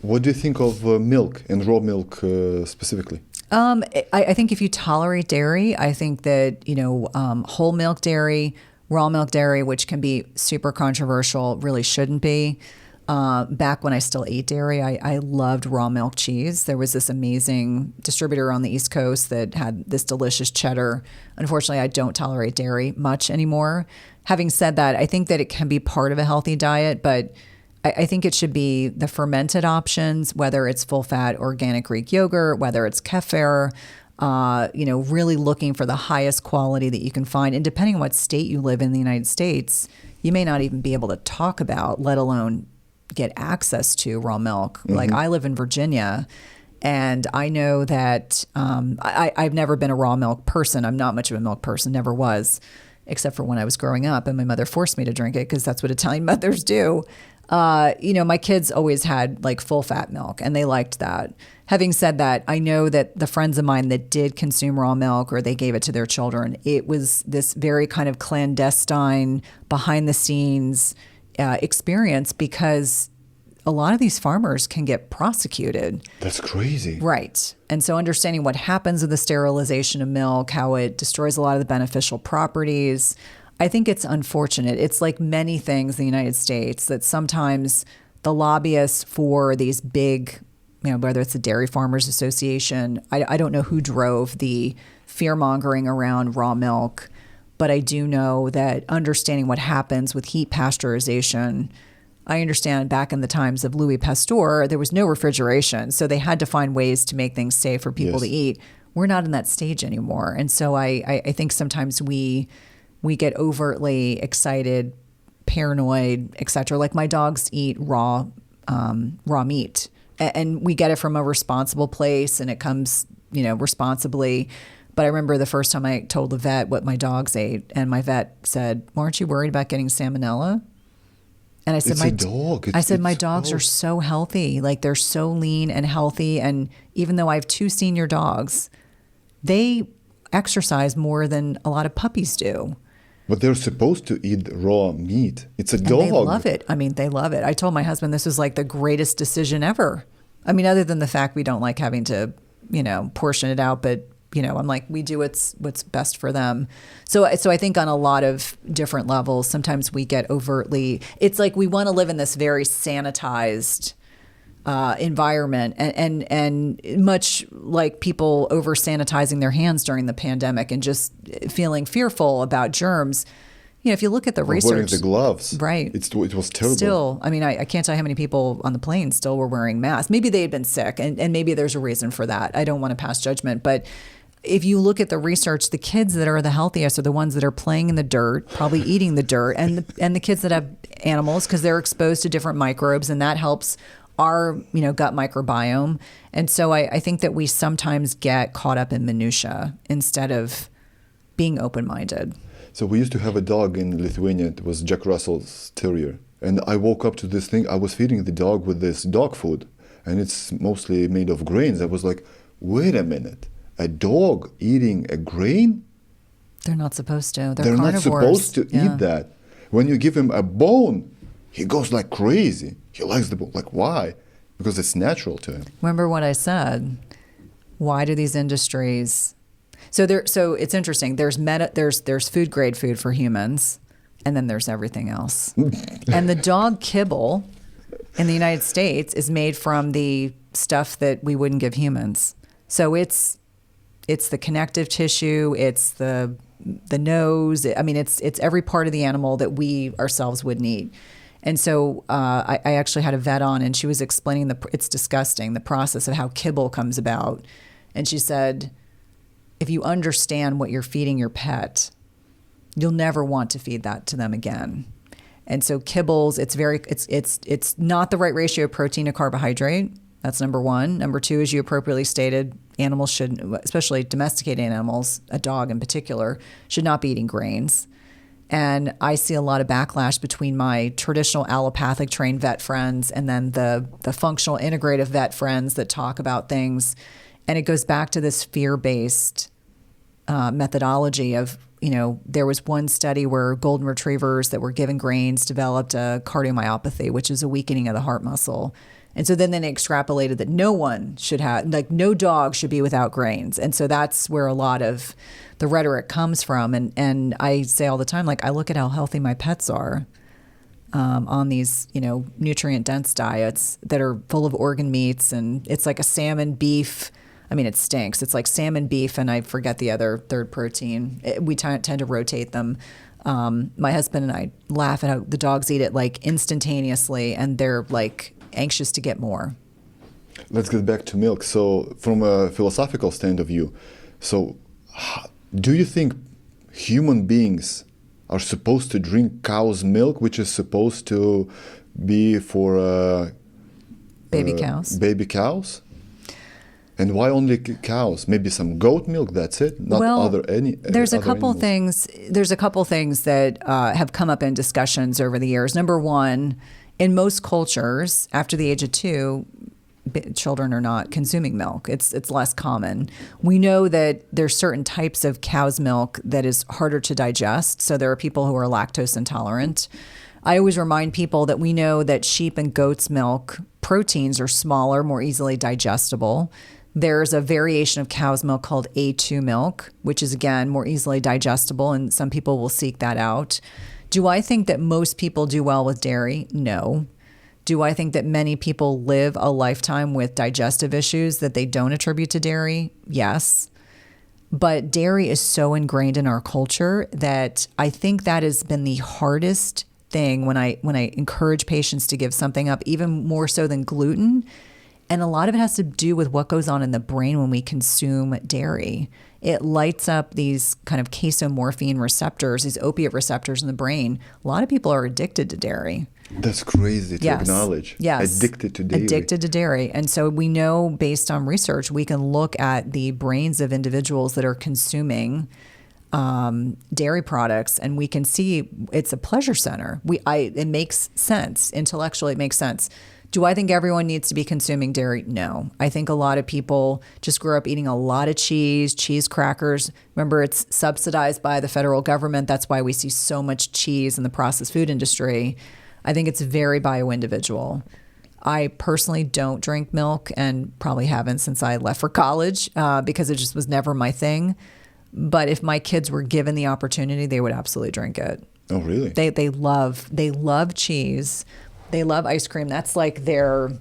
What do you think of milk and raw milk specifically? I think if you tolerate dairy, I think that, whole milk dairy, raw milk dairy, which can be super controversial, really shouldn't be. Back when I still ate dairy, I loved raw milk cheese. There was this amazing distributor on the East Coast that had this delicious cheddar. Unfortunately, I don't tolerate dairy much anymore. Having said that, I think that it can be part of a healthy diet, but I think it should be the fermented options, whether it's full-fat organic Greek yogurt, whether it's kefir, really looking for the highest quality that you can find. And depending on what state you live in the United States, you may not even be able to talk about, let alone get access to raw milk. Mm-hmm. Like I live in Virginia, and I know that I've never been a raw milk person. I'm not much of a milk person, never was, except for when I was growing up and my mother forced me to drink it because that's what Italian mothers do. My kids always had like full fat milk and they liked that. Having said that, I know that the friends of mine that did consume raw milk or they gave it to their children, it was this very kind of clandestine, behind the scenes experience because a lot of these farmers can get prosecuted. That's crazy. Right. And so understanding what happens with the sterilization of milk, how it destroys a lot of the beneficial properties, I think it's unfortunate. It's like many things in the United States that sometimes the lobbyists for these big, whether it's the Dairy Farmers Association, I don't know who drove the fear-mongering around raw milk, but I do know that understanding what happens with heat pasteurization, I understand back in the times of Louis Pasteur, there was no refrigeration. So they had to find ways to make things safe for people to eat. We're not in that stage anymore. And so I think sometimes we get overtly excited, paranoid, et cetera. Like my dogs eat raw meat and we get it from a responsible place and it comes, responsibly. But I remember the first time I told the vet what my dogs ate and my vet said, "Well, aren't you worried about getting salmonella?" And I said, my dogs are so healthy. Like they're so lean and healthy. And even though I have 2 senior dogs, they exercise more than a lot of puppies do. But they're supposed to eat raw meat. It's a dog. And they love it. They love it. I told my husband this was like the greatest decision ever. Other than the fact we don't like having to, portion it out, but I'm like, we do what's best for them. So I think on a lot of different levels, sometimes we get overtly, it's like we want to live in this very sanitized environment and much like people over sanitizing their hands during the pandemic and just feeling fearful about germs. If you look at the research, wearing the gloves, right? It was terrible. Still, I can't tell you how many people on the plane still were wearing masks. Maybe they had been sick, and maybe there's a reason for that. I don't want to pass judgment, but if you look at the research, the kids that are the healthiest are the ones that are playing in the dirt, probably eating the dirt, and the kids that have animals because they're exposed to different microbes, and that helps our gut microbiome. And so I think that we sometimes get caught up in minutia instead of being open-minded. So we used to have a dog in Lithuania. It was Jack Russell's Terrier. And I woke up to this thing. I was feeding the dog with this dog food, and it's mostly made of grains. I was like, wait a minute. A dog eating a grain? They're not supposed to. They're carnivores. Not supposed to eat that. When you give him a bone, he goes like crazy. He likes the bone. Like, why? Because it's natural to him. Remember what I said. Why do these industries... So it's interesting. There's food grade food for humans, and then there's everything else. And the dog kibble in the United States is made from the stuff that we wouldn't give humans. So it's the connective tissue, it's the nose. It's every part of the animal that we ourselves wouldn't eat. And so I actually had a vet on, and she was explaining it's disgusting, the process of how kibble comes about. And she said, if you understand what you're feeding your pet, you'll never want to feed that to them again. And so kibbles, it's not the right ratio of protein to carbohydrate. That's number one. Number two, as you appropriately stated, animals should, especially domesticated animals, a dog in particular, should not be eating grains. And I see a lot of backlash between my traditional allopathic trained vet friends and then the functional integrative vet friends that talk about things. And it goes back to this fear-based methodology of, there was one study where golden retrievers that were given grains developed a cardiomyopathy, which is a weakening of the heart muscle. And so then they extrapolated that no one should have, like no dog should be without grains. And so that's where a lot of the rhetoric comes from. And I say all the time, like, I look at how healthy my pets are on these, nutrient dense diets that are full of organ meats. And it's like a salmon, beef. I mean, it stinks. It's like salmon, beef, and I forget the other third protein. We tend to rotate them. My husband and I laugh at how the dogs eat it like instantaneously, and they're like anxious to get more. Let's get back to milk. So from a philosophical stand of view, so do you think human beings are supposed to drink cow's milk, which is supposed to be for baby cows? Baby cows? And why only cows? Maybe some goat milk, that's it? Not there's a couple things. There's a couple things that have come up in discussions over the years. Number one, in most cultures, after the age of 2, children are not consuming milk. It's less common. We know that there's certain types of cow's milk that is harder to digest. So there are people who are lactose intolerant. I always remind people that we know that sheep and goat's milk proteins are smaller, more easily digestible. There's a variation of cow's milk called A2 milk, which is, again, more easily digestible, and some people will seek that out. Do I think that most people do well with dairy? No. Do I think that many people live a lifetime with digestive issues that they don't attribute to dairy? Yes. But dairy is so ingrained in our culture that I think that has been the hardest thing when I encourage patients to give something up, even more so than gluten. And a lot of it has to do with what goes on in the brain when we consume dairy. It lights up these kind of casomorphine receptors, these opiate receptors in the brain. A lot of people are addicted to dairy. That's crazy to acknowledge. Yes. Addicted to dairy. Addicted to dairy. And so we know, based on research, we can look at the brains of individuals that are consuming dairy products, and we can see it's a pleasure center. It makes sense. Intellectually, it makes sense. Do I think everyone needs to be consuming dairy? No. I think a lot of people just grew up eating a lot of cheese crackers. Remember, it's subsidized by the federal government. That's why we see so much cheese in the processed food industry. I think it's very bio-individual. I personally don't drink milk, and probably haven't since I left for college because it just was never my thing. But if my kids were given the opportunity, they would absolutely drink it. Oh, really? They love cheese. They love ice cream. That's like their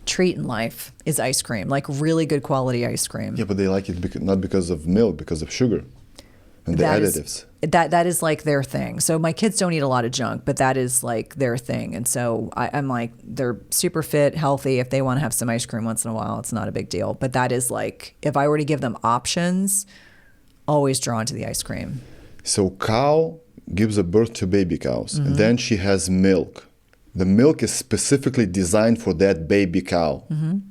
treat in life is ice cream, like really good quality ice cream. Yeah, but they like it not because of milk, because of sugar and the additives. That is like their thing. So my kids don't eat a lot of junk, but that is like their thing. And so I'm like, they're super fit, healthy. If they want to have some ice cream once in a while, it's not a big deal. But that is like, if I were to give them options, always drawn to the ice cream. So cow gives a birth to baby cows, and then she has milk. The milk is specifically designed for that baby cow,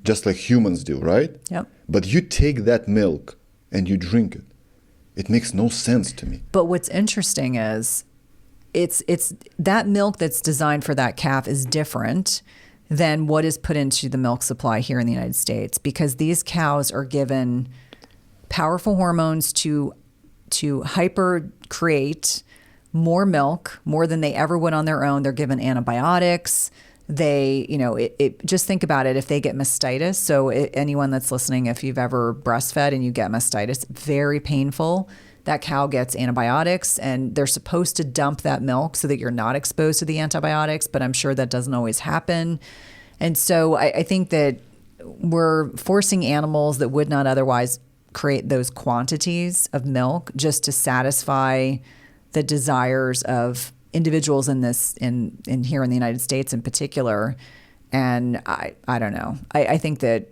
just like humans do, right? Yep. But you take that milk and you drink it. It makes no sense to me. But what's interesting is it's that milk that's designed for that calf is different than what is put into the milk supply here in the United States, because these cows are given powerful hormones to hyper create more milk, more than they ever would on their own. They're given antibiotics. They, just think about it. If they get mastitis, so anyone that's listening, if you've ever breastfed and you get mastitis, very painful. That cow gets antibiotics, and they're supposed to dump that milk so that you're not exposed to the antibiotics, but I'm sure that doesn't always happen. And so I think that we're forcing animals that would not otherwise create those quantities of milk just to satisfy the desires of individuals in here in the United States in particular. And I don't know. I think that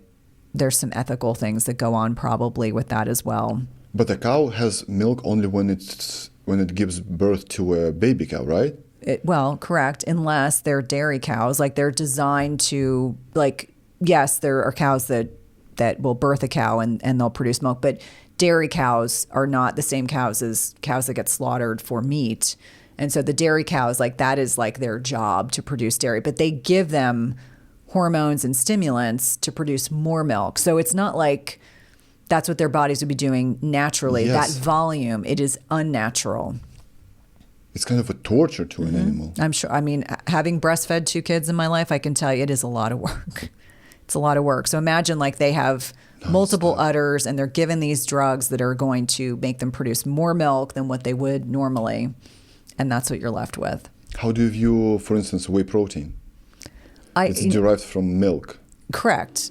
there's some ethical things that go on probably with that as well. But the cow has milk only when it gives birth to a baby cow, right? Well, correct. Unless they're dairy cows, like they're designed to, like, yes, there are cows that will birth a cow and they'll produce milk, but dairy cows are not the same cows as cows that get slaughtered for meat. And so the dairy cows, like, that is like their job to produce dairy, but they give them hormones and stimulants to produce more milk. So it's not like that's what their bodies would be doing naturally. Yes. That volume, it is unnatural. It's kind of a torture to an animal. I'm sure. I mean, having breastfed 2 kids in my life, I can tell you it is a lot of work. It's a lot of work. So imagine like they have multiple udders and they're given these drugs that are going to make them produce more milk than what they would normally. And that's what you're left with. How do you view, for instance, whey protein? It's derived from milk. Correct.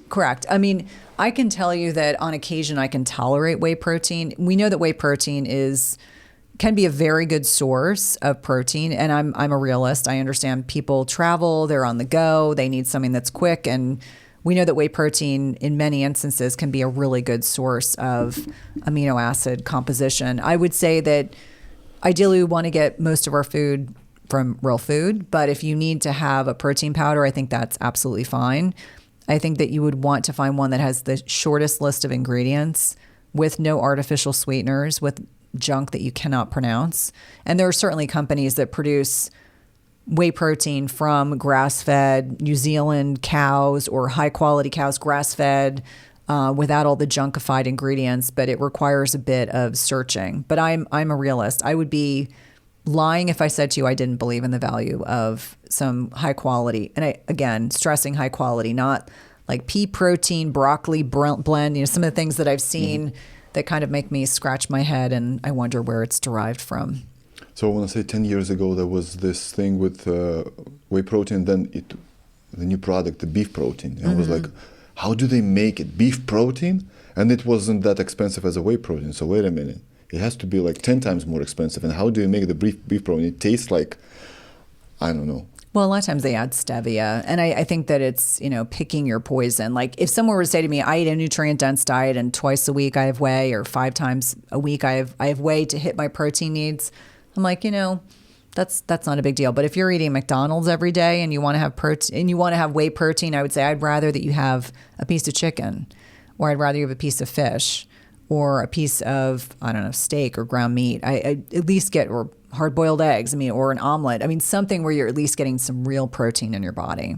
I mean, I can tell you that on occasion I can tolerate whey protein. We know that whey protein can be a very good source of protein, and I'm a realist. I understand people travel, they're on the go, they need something that's quick, and we know that whey protein in many instances can be a really good source of amino acid composition. I would say that ideally we want to get most of our food from real food, but if you need to have a protein powder, I think that's absolutely fine. I think that you would want to find one that has the shortest list of ingredients with no artificial sweeteners, with junk that you cannot pronounce. And there are certainly companies that produce whey protein from grass-fed New Zealand cows or high-quality cows, grass-fed, without all the junkified ingredients, but it requires a bit of searching. But I'm a realist. I would be lying if I said to you I didn't believe in the value of some high quality. And again, stressing high quality, not like pea protein, broccoli blend, some of the things that I've seen that kind of make me scratch my head and I wonder where it's derived from. So I want to say 10 years ago, there was this thing with whey protein, then the new product, the beef protein. And I was like, how do they make it? Beef protein? And it wasn't that expensive as a whey protein. So wait a minute. It has to be like 10 times more expensive. And how do you make the beef protein? It tastes like, I don't know. Well, a lot of times they add stevia. And I think that it's, picking your poison. Like if someone were to say to me, I eat a nutrient-dense diet and twice a week I have whey, or 5 times a week I have whey to hit my protein needs, I'm like, that's not a big deal. But if you're eating McDonald's every day and you want to have protein and you want to have whey protein, I would say I'd rather that you have a piece of chicken, or I'd rather you have a piece of fish, or a piece of, I don't know, steak or ground meat. I at least get, or hard-boiled eggs, or an omelet. Something where you're at least getting some real protein in your body.